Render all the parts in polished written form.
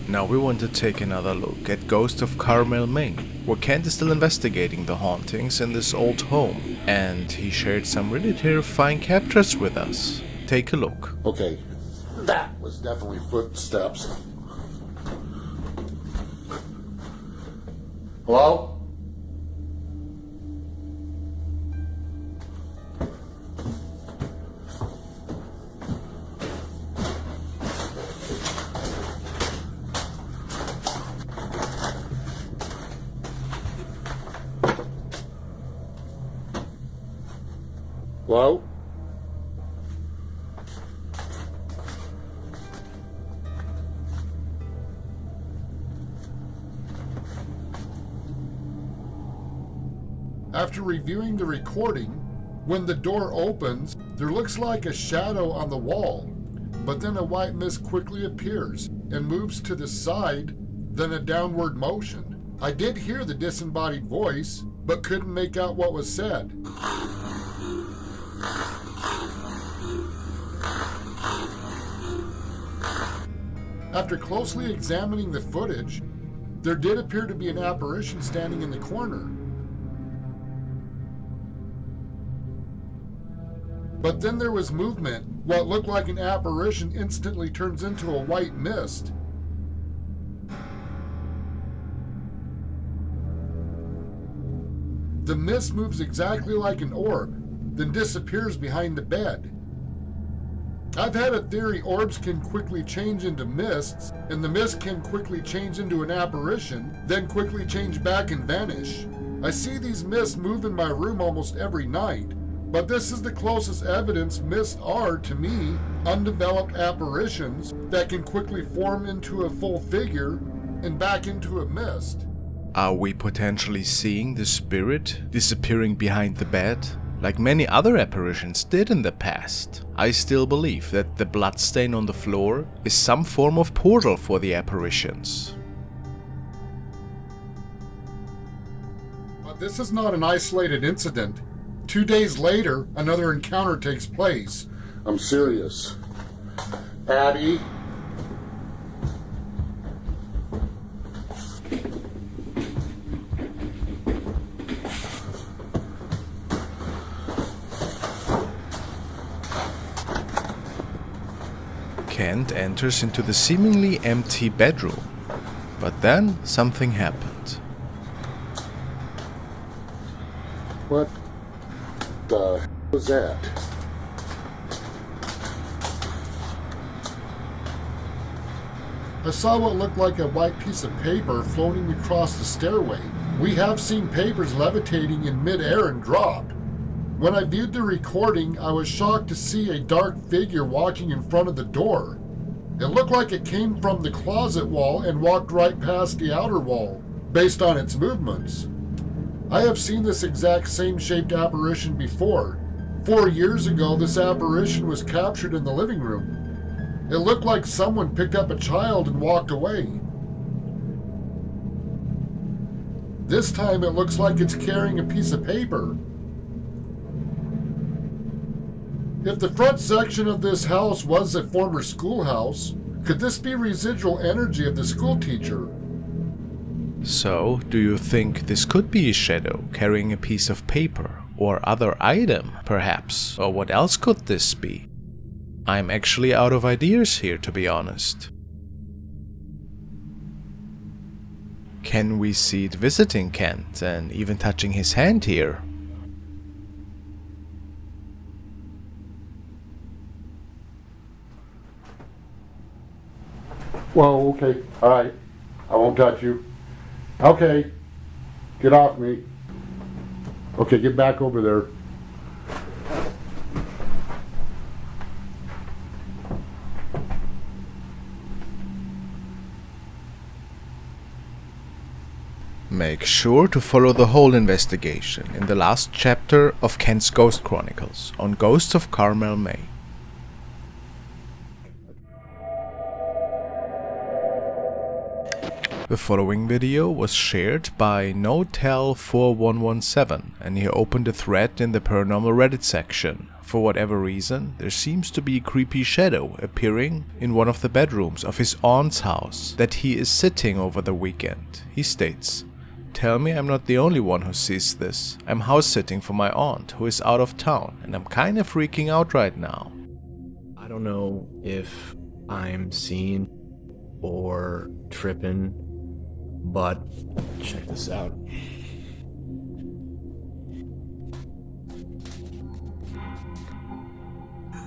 Now we want to take another look at Ghost of Carmel, Maine, where Kent is still investigating the hauntings in this old home, and he shared some really terrifying captures with us. Take a look. Okay, that was definitely footsteps. Hello? Hello? After reviewing the recording, when the door opens, there looks like a shadow on the wall, but then a white mist quickly appears and moves to the side, then a downward motion. I did hear the disembodied voice, but couldn't make out what was said. After closely examining the footage, there did appear to be an apparition standing in the corner. But then there was movement. What looked like an apparition instantly turns into a white mist. The mist moves exactly like an orb, then disappears behind the bed. I've had a theory orbs can quickly change into mists, and the mist can quickly change into an apparition, then quickly change back and vanish. I see these mists move in my room almost every night, but this is the closest evidence mists are, to me, undeveloped apparitions that can quickly form into a full figure and back into a mist. Are we potentially seeing the spirit disappearing behind the bed, like many other apparitions did in the past? I still believe that the bloodstain on the floor is some form of portal for the apparitions. But this is not an isolated incident. 2 days later, another encounter takes place. I'm serious. Patty? Kent enters into the seemingly empty bedroom, but then something happened. What the was that? I saw what looked like a white piece of paper floating across the stairway. We have seen papers levitating in midair and drop. When I viewed the recording, I was shocked to see a dark figure walking in front of the door. It looked like it came from the closet wall and walked right past the outer wall, based on its movements. I have seen this exact same shaped apparition before. 4 years ago, this apparition was captured in the living room. It looked like someone picked up a child and walked away. This time it looks like it's carrying a piece of paper. If the front section of this house was a former schoolhouse, could this be residual energy of the school teacher? So, do you think this could be a shadow carrying a piece of paper or other item, perhaps? Or what else could this be? I'm actually out of ideas here, to be honest. Can we see it visiting Kent and even touching his hand here? Whoa, okay, alright. I won't touch you. Okay, get off me. Okay, get back over there. Make sure to follow the whole investigation in the last chapter of Kent's Ghost Chronicles on Ghosts of Carmel, Maine. The following video was shared by Notel4117 and he opened a thread in the paranormal Reddit section. For whatever reason, there seems to be a creepy shadow appearing in one of the bedrooms of his aunt's house that he is sitting over the weekend. He states, "Tell me I'm not the only one who sees this. I'm house sitting for my aunt who is out of town and I'm kind of freaking out right now." I don't know if I'm seeing or tripping, but check this out.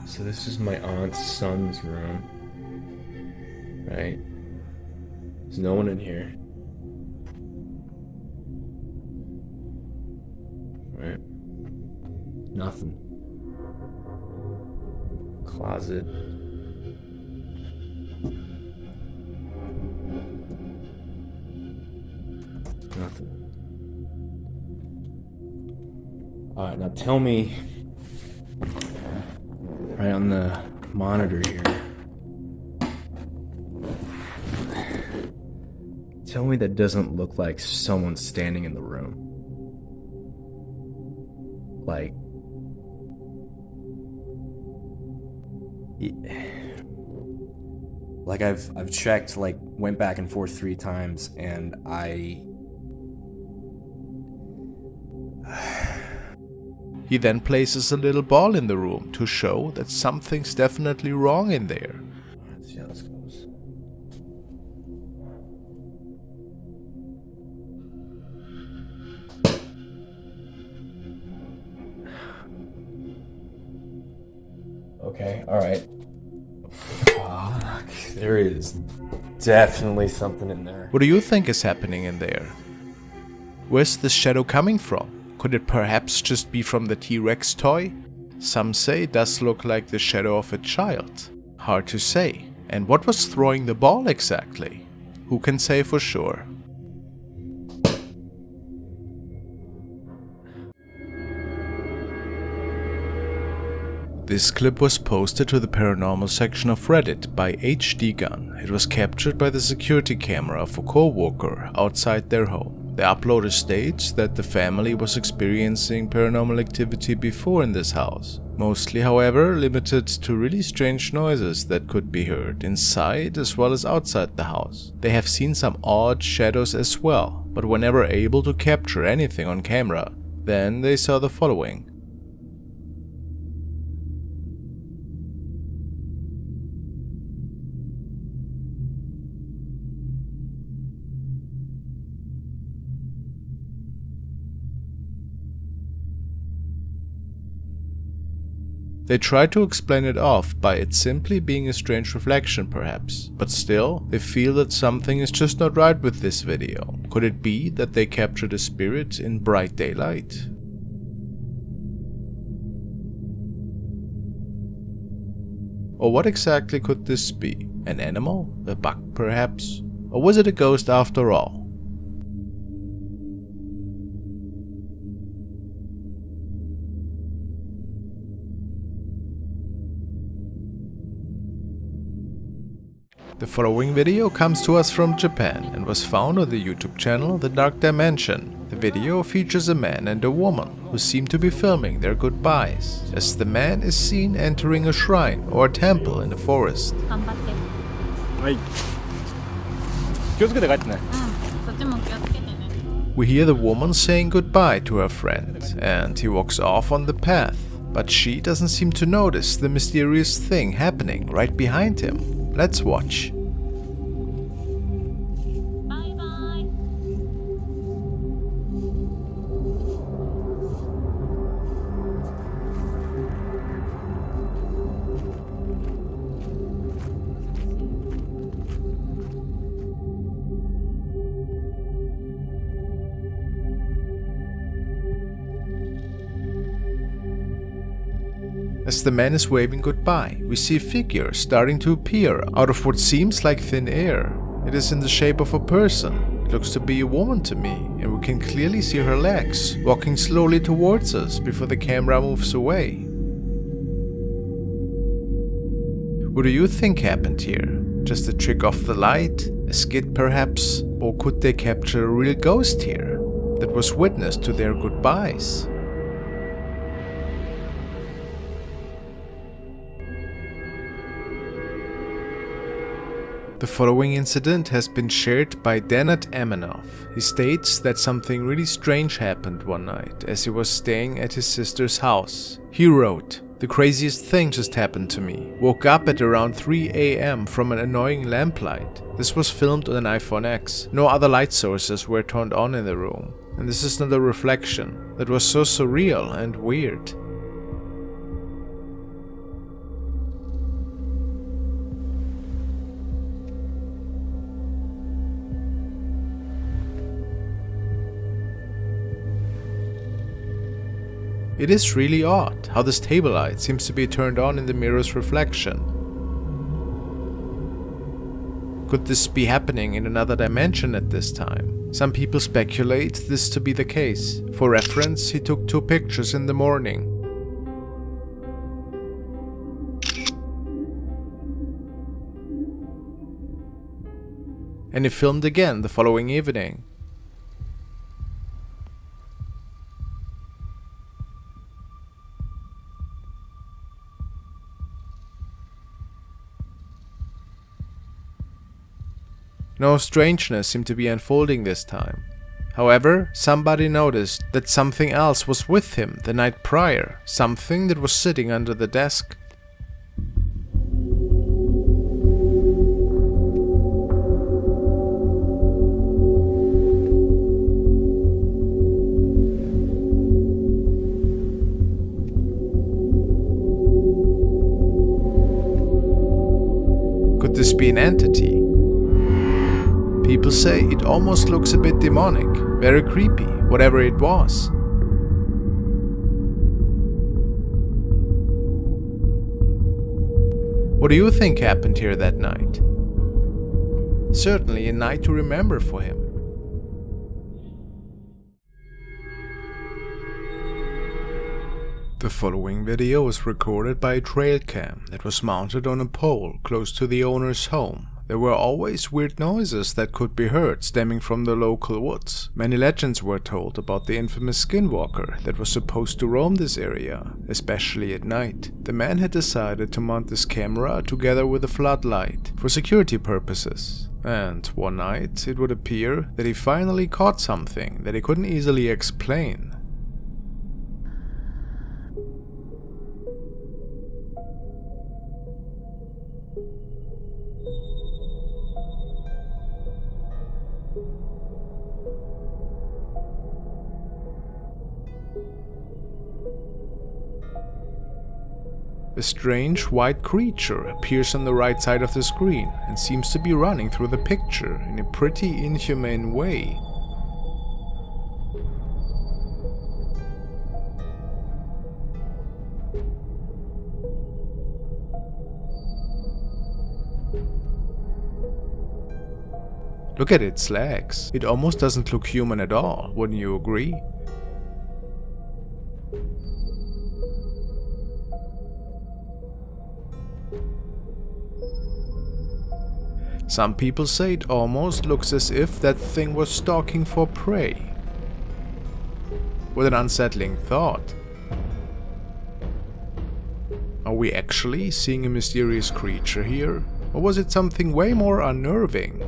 So this is my aunt's son's room, right? There's no one in here. Right? Nothing. Closet. Nothing. Alright, now tell me, right on the monitor here, tell me that doesn't look like someone standing in the room. Like I've checked, like went back and forth 3 times, and He then places a little ball in the room to show that something's definitely wrong in there. Let's see how this goes. Okay, alright. Fuck, there is definitely something in there. What do you think is happening in there? Where's this shadow coming from? Could it perhaps just be from the T-Rex toy? Some say it does look like the shadow of a child. Hard to say. And what was throwing the ball exactly? Who can say for sure? This clip was posted to the paranormal section of Reddit by HD Gun. It was captured by the security camera of a co-worker outside their home. The uploader states that the family was experiencing paranormal activity before in this house. Mostly, however, limited to really strange noises that could be heard inside as well as outside the house. They have seen some odd shadows as well, but were never able to capture anything on camera. Then they saw the following. They try to explain it off by it simply being a strange reflection perhaps, but still, they feel that something is just not right with this video. Could it be that they captured a spirit in bright daylight? Or what exactly could this be? An animal? A bug perhaps? Or was it a ghost after all? The following video comes to us from Japan and was found on the YouTube channel The Dark Dimension. The video features a man and a woman who seem to be filming their goodbyes, as the man is seen entering a shrine or a temple in the forest. We hear the woman saying goodbye to her friend, and he walks off on the path, but she doesn't seem to notice the mysterious thing happening right behind him. Let's watch. As the man is waving goodbye, we see a figure starting to appear out of what seems like thin air. It is in the shape of a person. It looks to be a woman to me, and we can clearly see her legs walking slowly towards us before the camera moves away. What do you think happened here? Just a trick of the light? A skit perhaps? Or could they capture a real ghost here that was witness to their goodbyes? The following incident has been shared by Denat Amenov. He states that something really strange happened one night as he was staying at his sister's house. He wrote, "The craziest thing just happened to me. Woke up at around 3 AM from an annoying lamplight. This was filmed on an iPhone X. No other light sources were turned on in the room. And this is not a reflection. That was so surreal and weird." It is really odd how this table light seems to be turned on in the mirror's reflection. Could this be happening in another dimension at this time? Some people speculate this to be the case. For reference, he took 2 pictures in the morning. And he filmed again the following evening. No strangeness seemed to be unfolding this time. However, somebody noticed that something else was with him the night prior, something that was sitting under the desk. Could this be an entity? People say it almost looks a bit demonic, very creepy, whatever it was. What do you think happened here that night? Certainly a night to remember for him. The following video was recorded by a trail cam that was mounted on a pole close to the owner's home. There were always weird noises that could be heard stemming from the local woods. Many legends were told about the infamous skinwalker that was supposed to roam this area, especially at night. The man had decided to mount this camera together with a floodlight for security purposes. And one night, it would appear that he finally caught something that he couldn't easily explain. A strange white creature appears on the right side of the screen and seems to be running through the picture in a pretty inhumane way. Look at its legs. It almost doesn't look human at all, wouldn't you agree? Some people say it almost looks as if that thing was stalking for prey. With an unsettling thought. Are we actually seeing a mysterious creature here? Or was it something way more unnerving?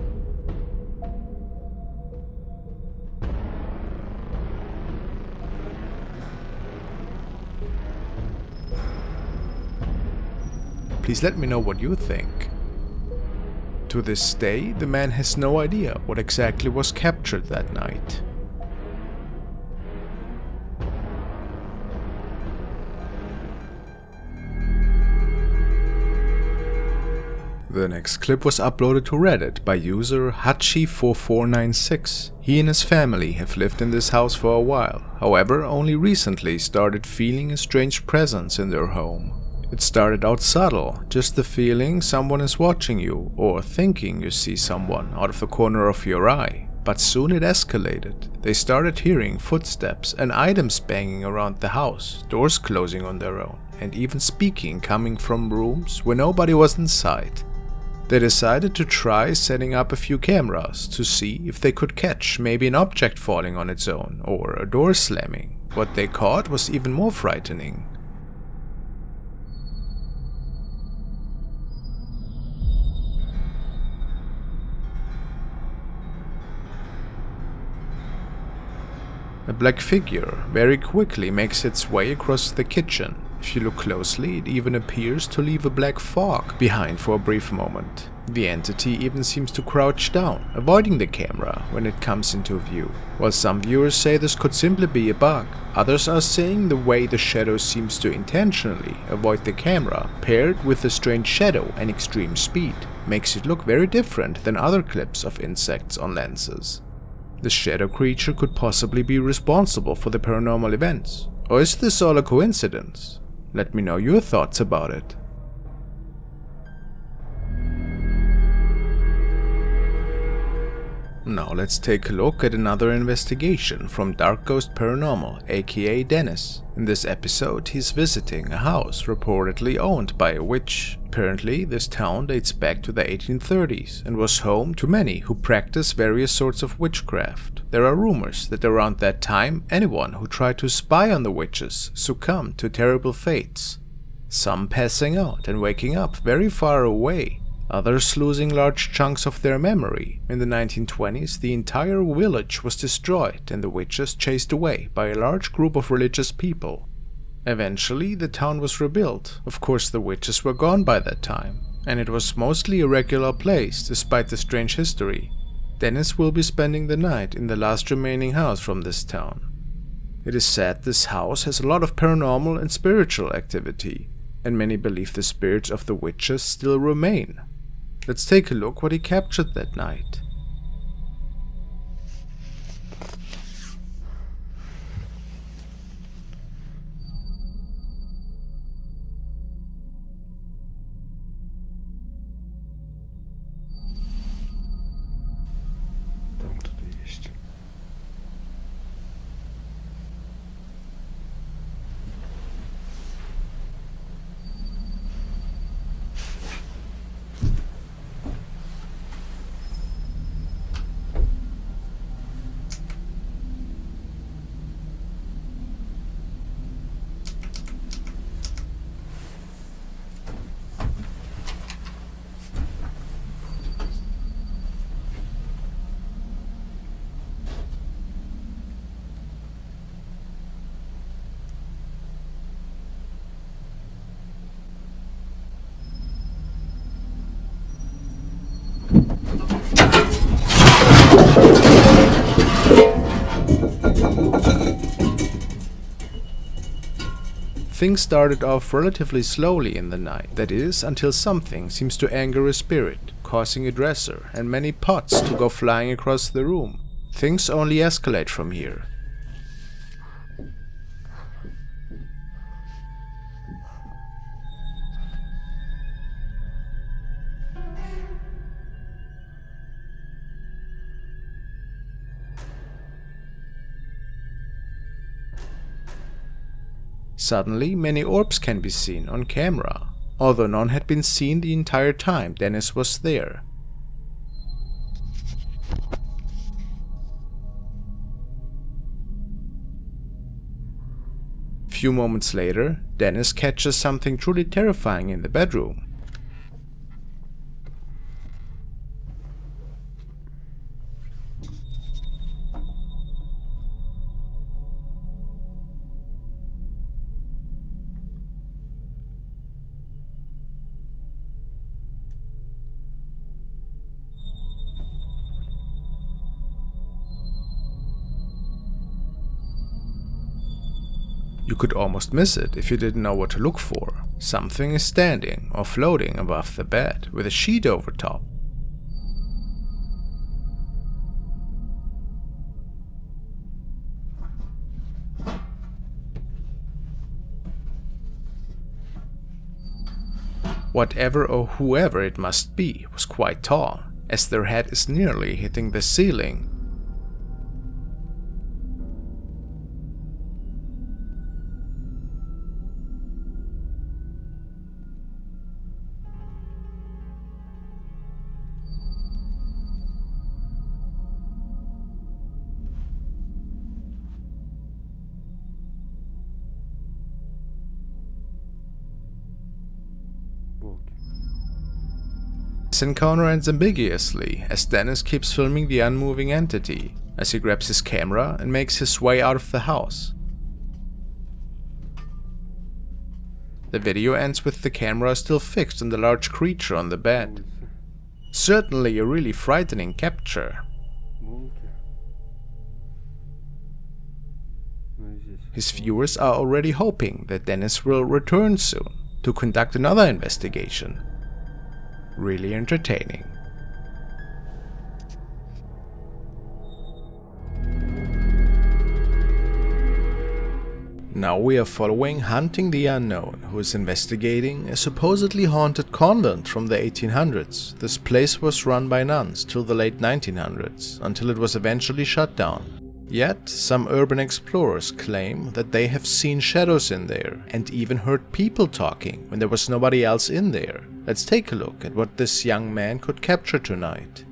Please let me know what you think. To this day, the man has no idea what exactly was captured that night. The next clip was uploaded to Reddit by user Hachi4496. He and his family have lived in this house for a while, however only recently started feeling a strange presence in their home. It started out subtle, just the feeling someone is watching you or thinking you see someone out of the corner of your eye. But soon it escalated. They started hearing footsteps and items banging around the house, doors closing on their own, and even speaking coming from rooms where nobody was inside. They decided to try setting up a few cameras to see if they could catch maybe an object falling on its own or a door slamming. What they caught was even more frightening. A black figure very quickly makes its way across the kitchen. If you look closely, it even appears to leave a black fog behind for a brief moment. The entity even seems to crouch down, avoiding the camera when it comes into view. While some viewers say this could simply be a bug, others are saying the way the shadow seems to intentionally avoid the camera, paired with the strange shadow and extreme speed, makes it look very different than other clips of insects on lenses. The shadow creature could possibly be responsible for the paranormal events. Or is this all a coincidence? Let me know your thoughts about it. Now let's take a look at another investigation from Dark Ghost Paranormal, aka Dennis. In this episode, he's visiting a house reportedly owned by a witch. Apparently, this town dates back to the 1830s and was home to many who practice various sorts of witchcraft. There are rumors that around that time, anyone who tried to spy on the witches succumbed to terrible fates. Some passing out and waking up very far away, others losing large chunks of their memory. In the 1920s, the entire village was destroyed and the witches chased away by a large group of religious people. Eventually, the town was rebuilt. Of course, the witches were gone by that time, and it was mostly a regular place despite the strange history. Dennis will be spending the night in the last remaining house from this town. It is said this house has a lot of paranormal and spiritual activity, and many believe the spirits of the witches still remain. Let's take a look what he captured that night. Things started off relatively slowly in the night, that is, until something seems to anger a spirit, causing a dresser and many pots to go flying across the room. Things only escalate from here. Suddenly, many orbs can be seen on camera, although none had been seen the entire time Dennis was there. Few moments later, Dennis catches something truly terrifying in the bedroom. You could almost miss it if you didn't know what to look for. Something is standing or floating above the bed with a sheet over top. Whatever or whoever it must be was quite tall, as their head is nearly hitting the ceiling. encounter ends ambiguously as Dennis keeps filming the unmoving entity as he grabs his camera and makes his way out of the house. The video ends with the camera still fixed on the large creature on the bed. Certainly a really frightening capture. His viewers are already hoping that Dennis will return soon to conduct another investigation. Really entertaining. Now we are following Hunting the Unknown, who is investigating a supposedly haunted convent from the 1800s. This place was run by nuns till the late 1900s, until it was eventually shut down. Yet, some urban explorers claim that they have seen shadows in there, and even heard people talking when there was nobody else in there. Let's take a look at what this young man could capture tonight.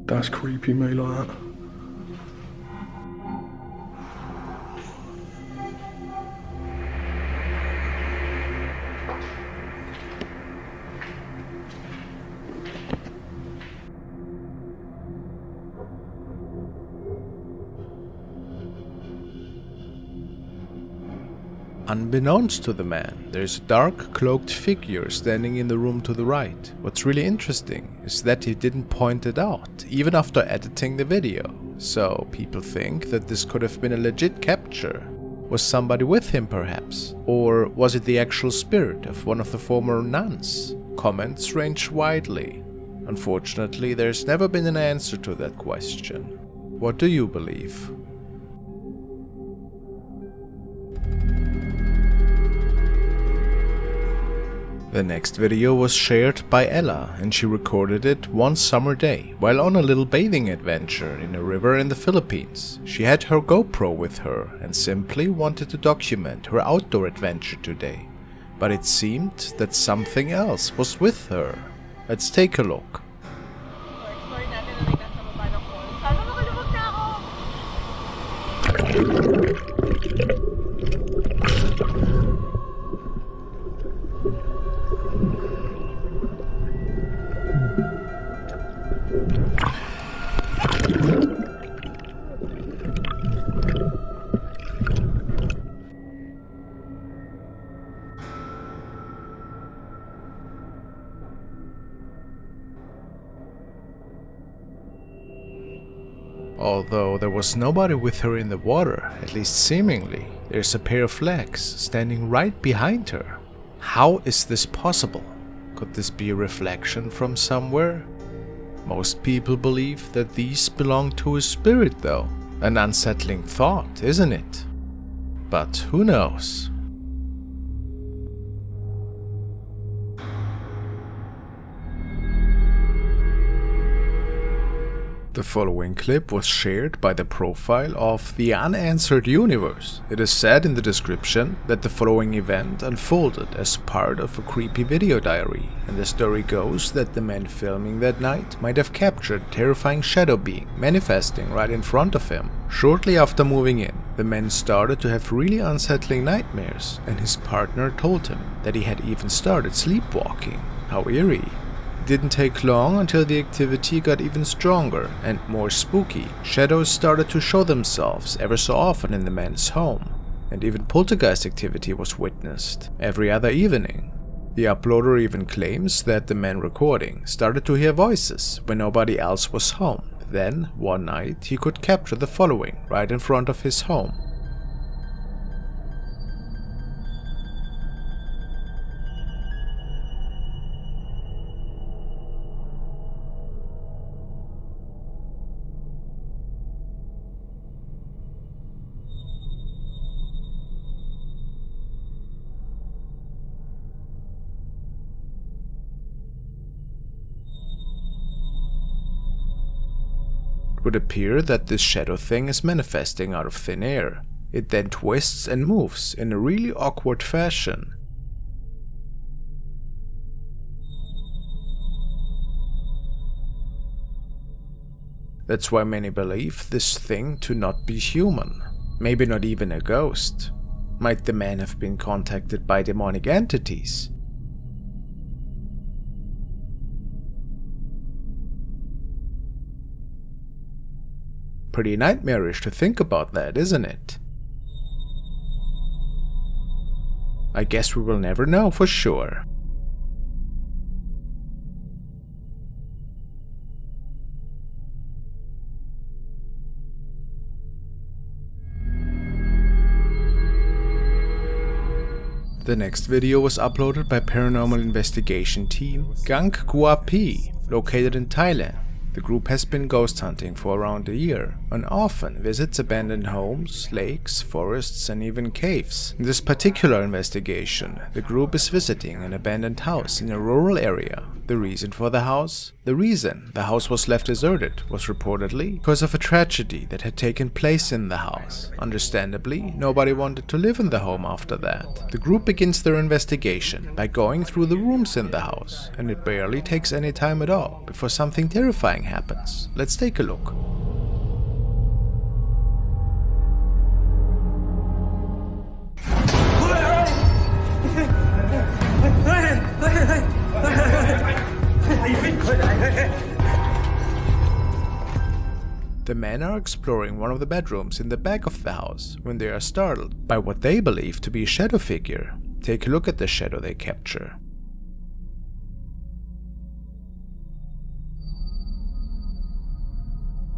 That's creepy, me like that. Unbeknownst to the man, there's a dark, cloaked figure standing in the room to the right. What's really interesting is that he didn't point it out, even after editing the video. So people think that this could have been a legit capture. Was somebody with him perhaps? Or was it the actual spirit of one of the former nuns? Comments range widely. Unfortunately, there's never been an answer to that question. What do you believe? The next video was shared by Ella, and she recorded it one summer day while on a little bathing adventure in a river in the Philippines. She had her GoPro with her and simply wanted to document her outdoor adventure today. But it seemed that something else was with her. Let's take a look. Although there was nobody with her in the water, at least seemingly, there's a pair of legs standing right behind her. How is this possible? Could this be a reflection from somewhere? Most people believe that these belong to a spirit though. An unsettling thought, isn't it? But who knows? The following clip was shared by the profile of The Unanswered Universe. It is said in the description that the following event unfolded as part of a creepy video diary, and the story goes that the man filming that night might have captured a terrifying shadow being manifesting right in front of him. Shortly after moving in, the man started to have really unsettling nightmares, and his partner told him that he had even started sleepwalking. How eerie. It didn't take long until the activity got even stronger and more spooky. Shadows started to show themselves ever so often in the man's home, and even poltergeist activity was witnessed every other evening. The uploader even claims that the man recording started to hear voices when nobody else was home. Then, one night, he could capture the following right in front of his home. It would appear that this shadow thing is manifesting out of thin air. It then twists and moves in a really awkward fashion. That's why many believe this thing to not be human. Maybe not even a ghost. Might the man have been contacted by demonic entities? Pretty nightmarish to think about that, isn't it? I guess we will never know for sure. The next video was uploaded by paranormal investigation team Gang Kua P, located in Thailand. The group has been ghost hunting for around a year and often visits abandoned homes, lakes, forests and even caves. In this particular investigation, the group is visiting an abandoned house in a rural area. The reason for the house? The reason the house was left deserted was reportedly because of a tragedy that had taken place in the house. Understandably, nobody wanted to live in the home after that. The group begins their investigation by going through the rooms in the house, and it barely takes any time at all before something terrifying happens. Let's take a look. The men are exploring one of the bedrooms in the back of the house when they are startled by what they believe to be a shadow figure. Take a look at the shadow they capture.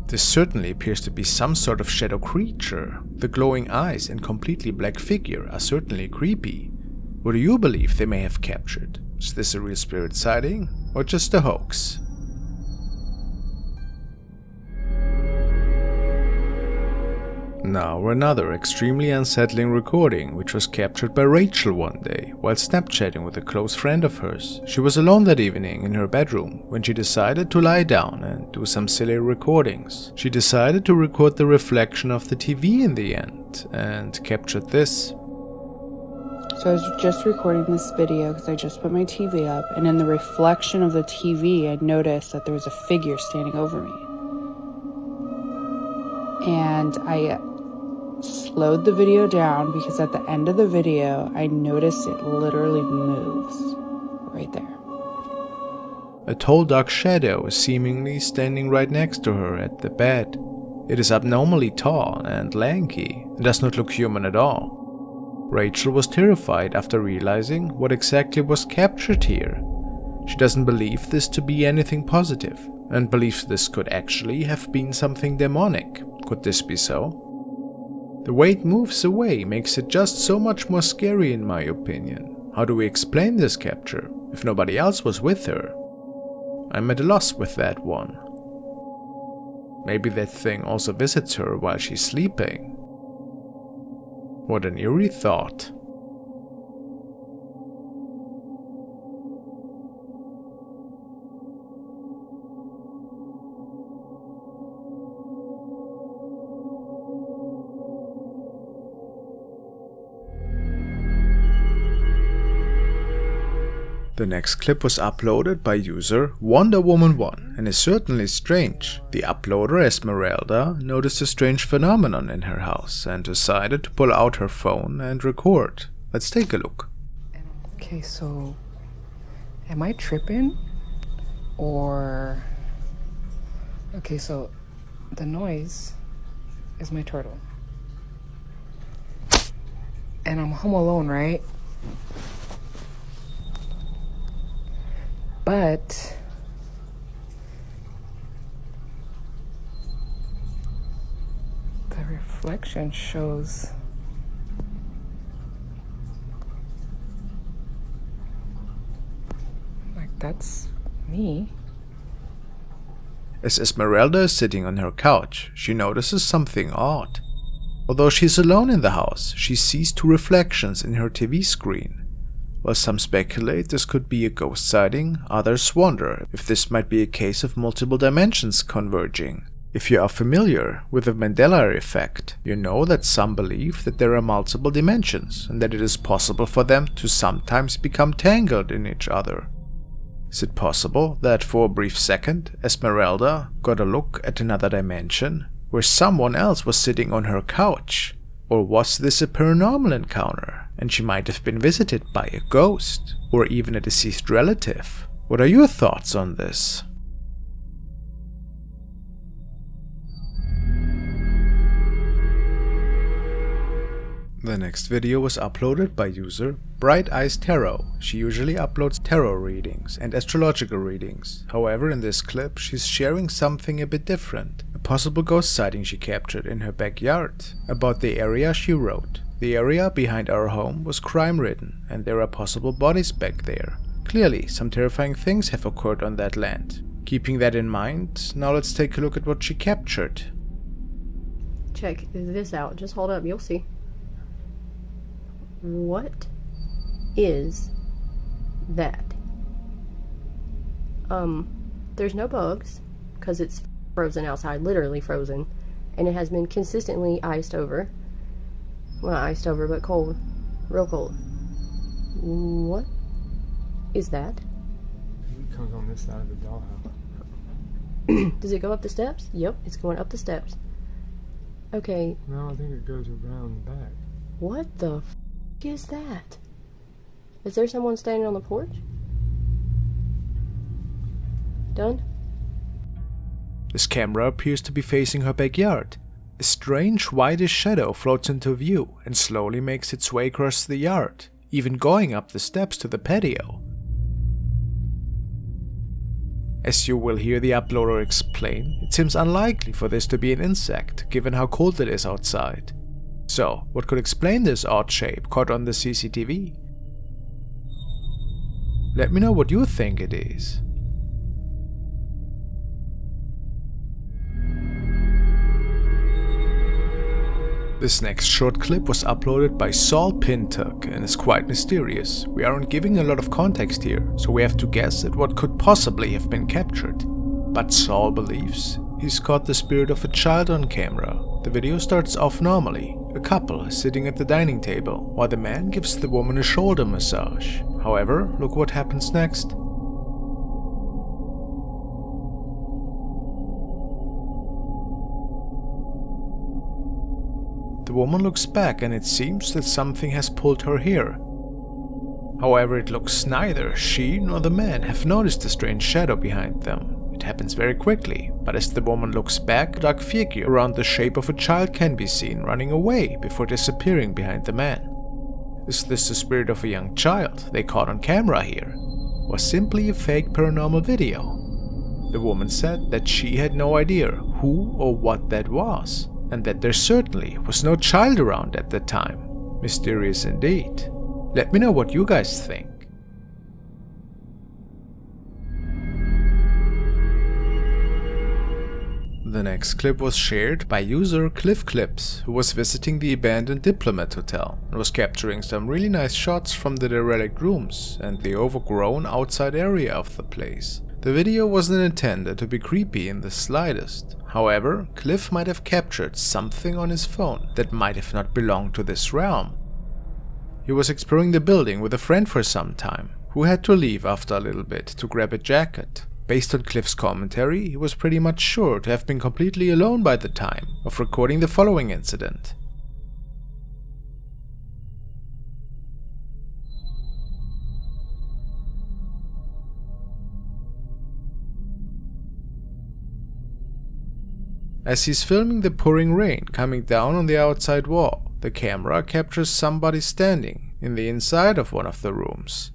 This certainly appears to be some sort of shadow creature. The glowing eyes and completely black figure are certainly creepy. What do you believe they may have captured? Is this a real spirit sighting or just a hoax? Now another extremely unsettling recording which was captured by Rachel one day while Snapchatting with a close friend of hers. She was alone that evening in her bedroom when she decided to lie down and do some silly recordings. She decided to record the reflection of the TV in the end and captured this. So I was just recording this video because I just put my TV up, and in the reflection of the TV I noticed that there was a figure standing over me. And I slowed the video down because at the end of the video I noticed it literally moves right there. A tall dark shadow is seemingly standing right next to her at the bed. It is abnormally tall and lanky and does not look human at all. Rachel was terrified after realizing what exactly was captured here. She doesn't believe this to be anything positive and believes this could actually have been something demonic. Could this be so? The way it moves away makes it just so much more scary in my opinion. How do we explain this capture if nobody else was with her? I'm at a loss with that one. Maybe that thing also visits her while she's sleeping. What an eerie thought. The next clip was uploaded by user WonderWoman1 and is certainly strange. The uploader Esmeralda noticed a strange phenomenon in her house and decided to pull out her phone and record. Let's take a look. Okay, so am I tripping? Or... Okay, so the noise is my turtle. And I'm home alone, right? But the reflection shows like that's me. As Esmeralda is sitting on her couch, she notices something odd. Although she's alone in the house, she sees two reflections in her TV screen. While some speculate this could be a ghost sighting, others wonder if this might be a case of multiple dimensions converging. If you are familiar with the Mandela effect, you know that some believe that there are multiple dimensions and that it is possible for them to sometimes become tangled in each other. Is it possible that for a brief second, Esmeralda got a look at another dimension where someone else was sitting on her couch? Or was this a paranormal encounter and she might have been visited by a ghost or even a deceased relative? What are your thoughts on this? The next video was uploaded by user Bright Eyes Tarot. She usually uploads tarot readings and astrological readings. However, in this clip she's sharing something a bit different. A possible ghost sighting she captured in her backyard. About the area she wrote: "The area behind our home was crime-ridden and there are possible bodies back there. Clearly, some terrifying things have occurred on that land." Keeping that in mind, now let's take a look at what she captured. Check this out. Just hold up, you'll see. What is that? There's no bugs because it's frozen outside, literally frozen, and it has been consistently iced over. Well, not iced over, but cold, real cold. What is that? It comes on this side of the dollhouse. Does it go up the steps? Yep, it's going up the steps. Okay. No, I think it goes around the back. What the f is that? Is there someone standing on the porch? Done? This camera appears to be facing her backyard. A strange whitish shadow floats into view and slowly makes its way across the yard, even going up the steps to the patio. As you will hear the uploader explain, it seems unlikely for this to be an insect, given how cold it is outside. So, what could explain this odd shape caught on the CCTV? Let me know what you think it is. This next short clip was uploaded by Saul Pintuck and is quite mysterious. We aren't giving a lot of context here, so we have to guess at what could possibly have been captured. But Saul believes he's caught the spirit of a child on camera. The video starts off normally. A couple is sitting at the dining table, while the man gives the woman a shoulder massage. However, look what happens next. The woman looks back and it seems that something has pulled her hair. However, it looks neither she nor the man have noticed the strange shadow behind them. It happens very quickly, but as the woman looks back, a dark figure around the shape of a child can be seen running away before disappearing behind the man. Is this the spirit of a young child they caught on camera here, or simply a fake paranormal video? The woman said that she had no idea who or what that was, and that there certainly was no child around at the time. Mysterious indeed. Let me know what you guys think. The next clip was shared by user Cliff Clips, who was visiting the abandoned Diplomat Hotel and was capturing some really nice shots from the derelict rooms and the overgrown outside area of the place. The video wasn't intended to be creepy in the slightest. However, Cliff might have captured something on his phone that might have not belonged to this realm. He was exploring the building with a friend for some time, who had to leave after a little bit to grab a jacket. Based on Cliff's commentary, he was pretty much sure to have been completely alone by the time of recording the following incident. As he's filming the pouring rain coming down on the outside wall, the camera captures somebody standing in the inside of one of the rooms.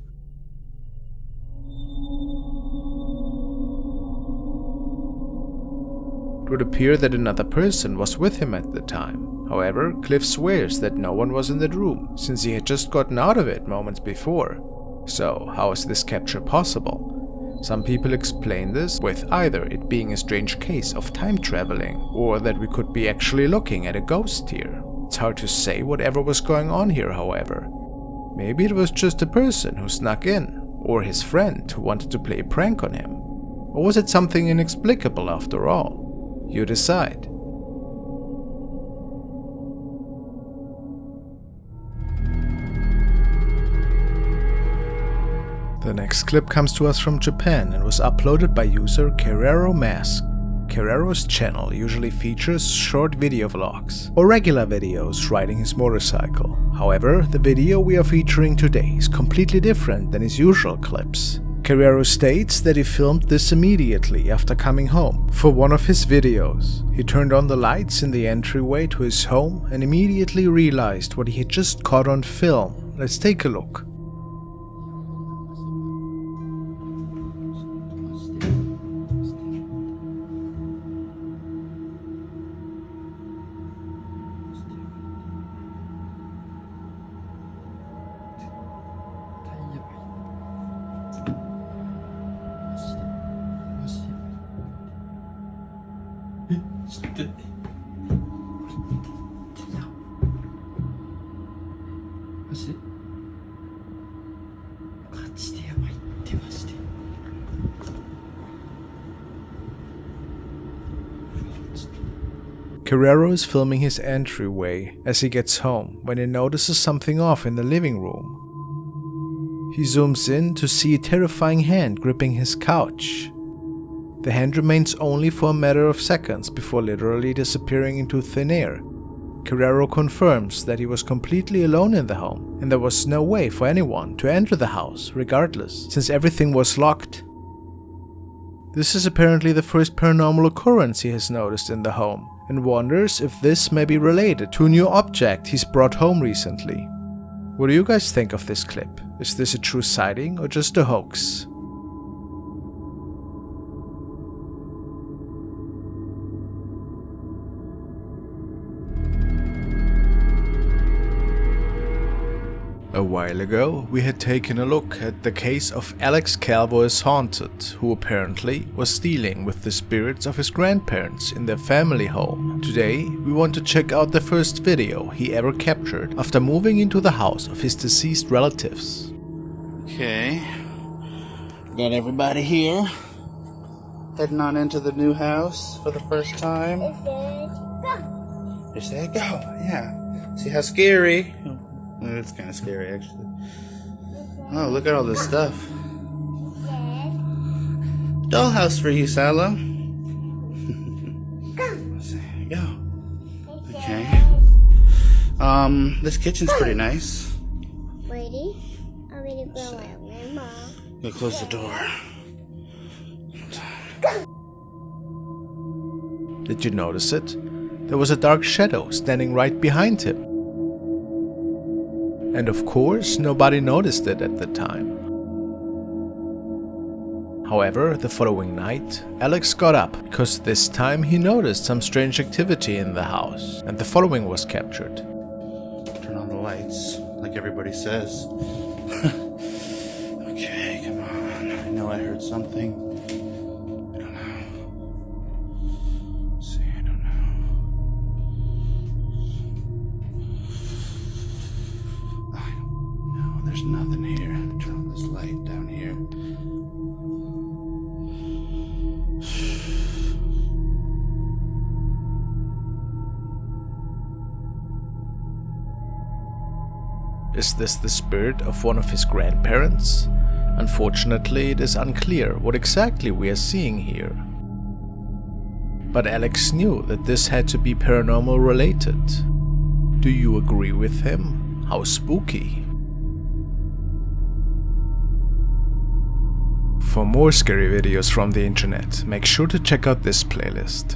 It would appear that another person was with him at the time. However, Cliff swears that no one was in the room, since he had just gotten out of it moments before. So, how is this capture possible? Some people explain this with either it being a strange case of time traveling, or that we could be actually looking at a ghost here. It's hard to say whatever was going on here, however. Maybe it was just a person who snuck in, or his friend who wanted to play a prank on him. Or was it something inexplicable after all? You decide. The next clip comes to us from Japan and was uploaded by user Kerero Mask. Kerero's channel usually features short video vlogs or regular videos riding his motorcycle. However, the video we are featuring today is completely different than his usual clips. Kerero states that he filmed this immediately after coming home for one of his videos. He turned on the lights in the entryway to his home and immediately realized what he had just caught on film. Let's take a look. Kerero is filming his entryway as he gets home when he notices something off in the living room. He zooms in to see a terrifying hand gripping his couch. The hand remains only for a matter of seconds before literally disappearing into thin air. Kerero confirms that he was completely alone in the home and there was no way for anyone to enter the house regardless, since everything was locked. This is apparently the first paranormal occurrence he has noticed in the home, and wonders if this may be related to a new object he's brought home recently. What do you guys think of this clip? Is this a true sighting or just a hoax? A while ago, we had taken a look at the case of Alex Calvo is Haunted, who apparently was dealing with the spirits of his grandparents in their family home. Today, we want to check out the first video he ever captured after moving into the house of his deceased relatives. Okay, got everybody here, heading on into the new house for the first time. They said go, yeah. See how scary? It's kind of scary, actually. Oh, look at all this stuff. Dollhouse for you, Salo. Go. Okay. This kitchen's pretty nice. Ready? I'm gonna go out with Mom. Go close the door. Did you notice it? There was a dark shadow standing right behind him. And of course, nobody noticed it at the time. However, the following night, Alex got up because this time he noticed some strange activity in the house, and the following was captured. Turn on the lights, like everybody says. Okay, come on. I know I heard something. I don't know. Let's see, I don't know. No, there's nothing here. Turn on this light down here. Is this the spirit of one of his grandparents? Unfortunately, it is unclear what exactly we are seeing here. But Alex knew that this had to be paranormal related. Do you agree with him? How spooky. For more scary videos from the internet, make sure to check out this playlist.